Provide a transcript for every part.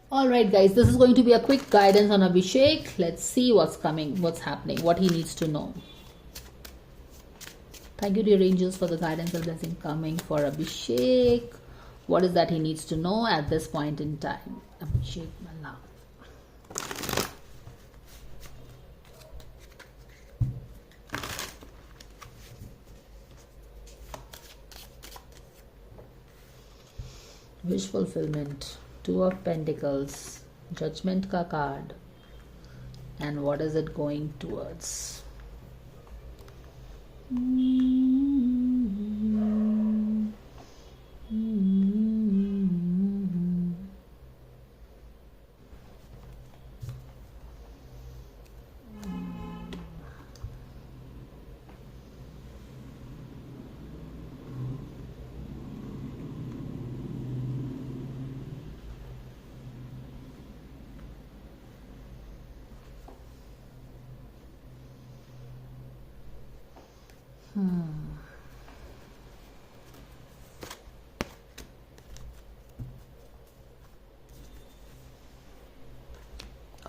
All right, guys, this is going to be a quick guidance on Abhishek. Let's see what's coming, what's happening, what he needs to know. Thank you, dear angels, for the guidance and blessing coming for Abhishek. What is that he needs to know at this point in time? Abhishek Malla. Wish fulfillment. Two of Pentacles. Judgment ka card. And what is it going towards?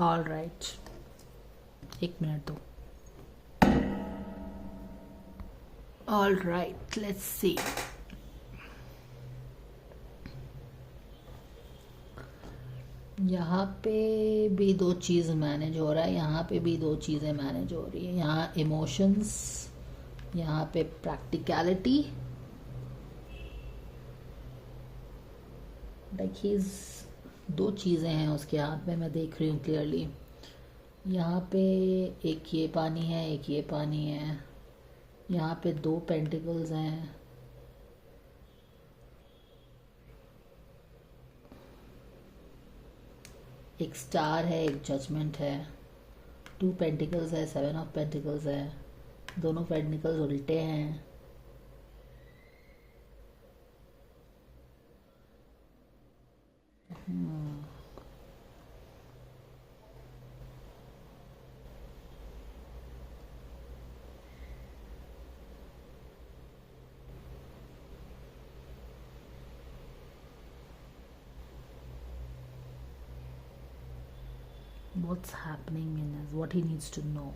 All right. एक minute दो. All right, let's see. यहाँ पे भी दो चीज़ manage हो रहा है, यहाँ पे भी दो चीज़ें मैनेज हो रही है. यहाँ इमोशंस, यहाँ पे प्रैक्टिकलिटी. देखिए दो चीज़ें हैं उसके हाथ में, मैं देख रही हूँ क्लियरली. यहाँ पे एक ये पानी है, एक ये पानी है. यहाँ पे दो पेंटिकल्स हैं. एक स्टार है, एक जजमेंट है. टू पेंटिकल्स है, सेवन ऑफ पेंटिकल्स है. दोनों पेंटिकल्स उल्टे हैं. What's happening in his, what he needs to know.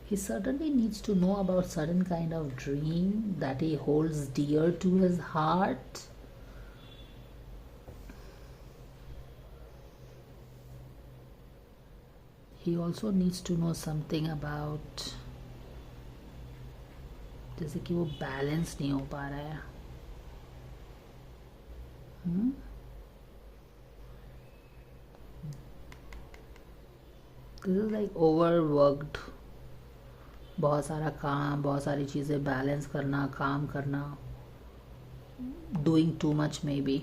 He certainly needs to know about certain kind of dream that he holds dear to his heart. He also needs to know something about, जैसे कि वो balance नहीं हो पा रहा है. This is like overworked. बहुत सारा काम, बहुत सारी चीज़ें बैलेंस करना, काम करना. Doing too much may be.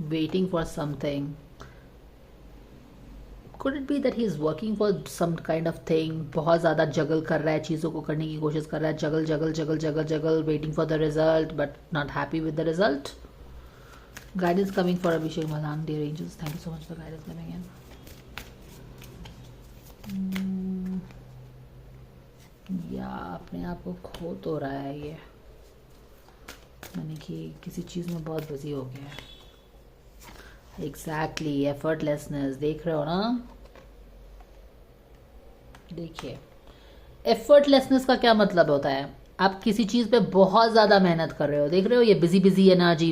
Waiting for something. Could it be that he is working for some kind of thing? बहुत ज़्यादा जगल कर रहा है, चीज़ों को करने की कोशिश कर रहा है. जगल जगल जगल जगल जगल, waiting for the result but not happy with the result. Guidance coming for Abhishek Malan, dear angels. Thank you so much for guidance coming in. या अपने आप को खो तो रहा है ये, यानी कि किसी चीज़ में बहुत बिजी हो गया है. Exactly, effortlessness. देख रहे हो ना, देखिए एफर्टलेसनेस का क्या मतलब होता है. आप किसी चीज़ पे बहुत ज़्यादा मेहनत कर रहे हो, देख रहे हो ये busy busy energy,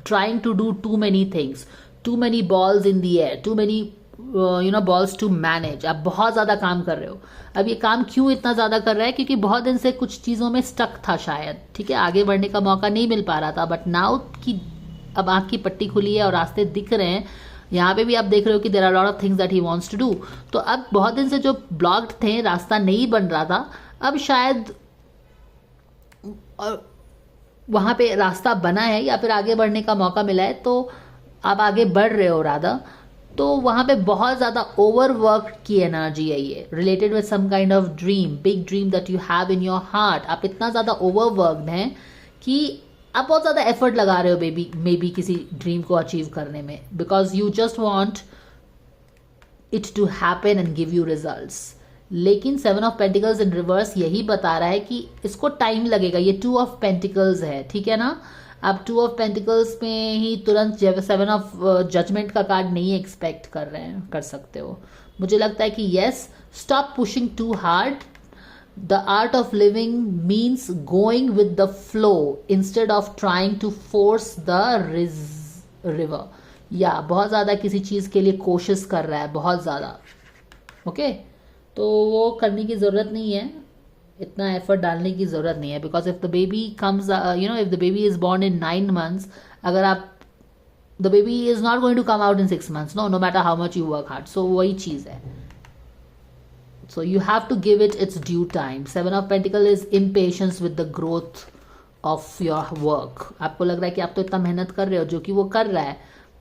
trying to do too many things, too many balls in the air, too many balls to manage. आप बहुत ज़्यादा काम कर रहे हो. अब ये काम क्यों इतना ज़्यादा कर रहा है? क्योंकि बहुत दिन से कुछ चीज़ों में स्टक था शायद, ठीक है, आगे बढ़ने का मौका नहीं मिल पा रहा था. बट नाउ की अब आँख की पट्टी खुली है और रास्ते दिख रहे हैं. यहाँ पे भी आप देख रहे हो कि there are lot of things that he wants to do. तो अब बहुत दिन से जो ब्लॉक्ड थे, रास्ता नहीं बन रहा था, अब शायद वहाँ पे रास्ता बना है या फिर आगे बढ़ने का मौका मिला है, तो आप आगे बढ़ रहे हो राधा. तो वहाँ पे बहुत ज़्यादा ओवरवर्क की एनर्जी है ये, related with some kind of dream, big dream that you have in your heart. आप इतना ज़्यादा ओवरवर्कड हैं कि आप बहुत ज़्यादा एफर्ट लगा रहे हो मे बी किसी ड्रीम को अचीव करने में, because you just want it to happen and give you results. लेकिन 7 ऑफ पेंटिकल्स इन रिवर्स यही बता रहा है कि इसको टाइम लगेगा। ये 2 ऑफ पेंटिकल्स है, ठीक है ना। आप 2 ऑफ पेंटिकल्स में ही तुरंत 7 ऑफ जजमेंट का कार्ड नहीं एक्सपेक्ट कर रहे हैं, कर सकते हो। मुझे लगता है कि yes, stop pushing too hard. The art of living means going with the flow instead of trying to force the river. या बहुत ज़्यादा किसी चीज़ के लिए कोशिश कर रहा है, बहुत ज़्यादा, ओके तो वो करने की ज़रूरत नहीं है, इतना एफर्ट डालने की ज़रूरत नहीं है। Because if the baby comes if the baby is born in 9 months, अगर आप the baby is not going to come out in 6 months, no matter how much you work hard. So वही चीज़ है। So you have to give it its due time. 7 of Pentacles is impatience with the growth of your work. आपको लग रहा है कि आप तो इतना मेहनत कर रहे हो, जो कि वो कर रहा है,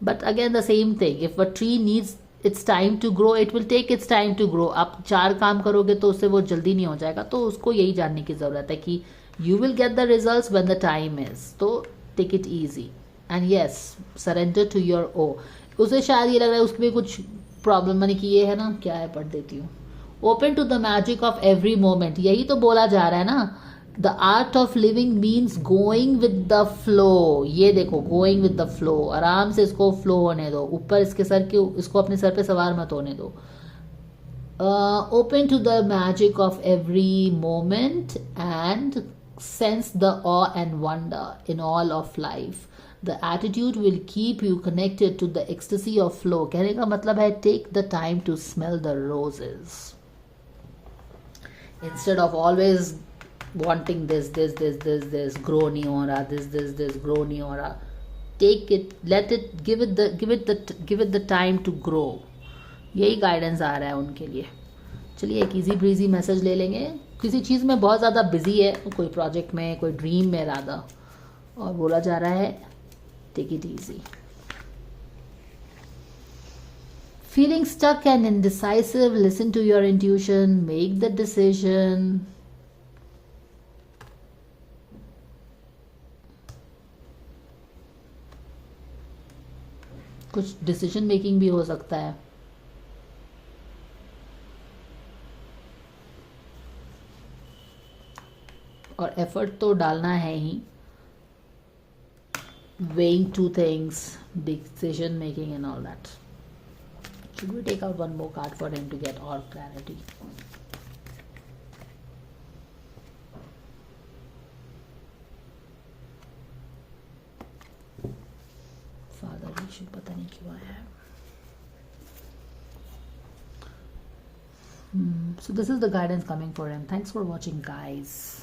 but again the same thing. If a tree needs its time to grow, it will take its time to grow. आप 4 काम करोगे तो उससे वो जल्दी नहीं हो जाएगा। तो उसको यही जानने की ज़रूरत है कि you will get the results when the time is. तो take it easy and yes, surrender to your O. उसे शायद ये लग रहा है उसमें कुछ प्रॉब्लम, मानी कि ये है ना, क्या है, पढ़ देती हूँ। Open to the magic of every moment, यही तो बोला जा रहा है ना। The art of living means going with the flow. ये देखो, गोइंग विद द फ्लो, आराम से इसको फ्लो होने दो, ऊपर इसके सर के, इसको अपने सर पे सवार मत होने दो। Open to the magic of every moment and sense the awe and wonder in all of life. The attitude will keep you connected to the ecstasy of flow. कहने का मतलब है take the time to smell the roses instead of always wanting this, grow नहीं हो रहा, this, grow नहीं हो रहा। Take it, let it, give it the time to grow. यही गाइडेंस आ रहा है उनके लिए। चलिए एक इजी ब्रीजी मैसेज ले लेंगे। किसी चीज़ में बहुत ज़्यादा बिजी है, कोई प्रोजेक्ट में, कोई ड्रीम में राधा, और बोला जा रहा है take it easy. Feeling stuck and indecisive, listen to your intuition, make the decision. कुछ डिसीजन मेकिंग भी हो सकता है। और एफर्ट तो डालना है ही। weighing 2 things, decision making and all that. Should we take out one more card for him to get all clarity? Father issue पता नहीं क्यों आया है। So this is the guidance coming for him. Thanks for watching, guys.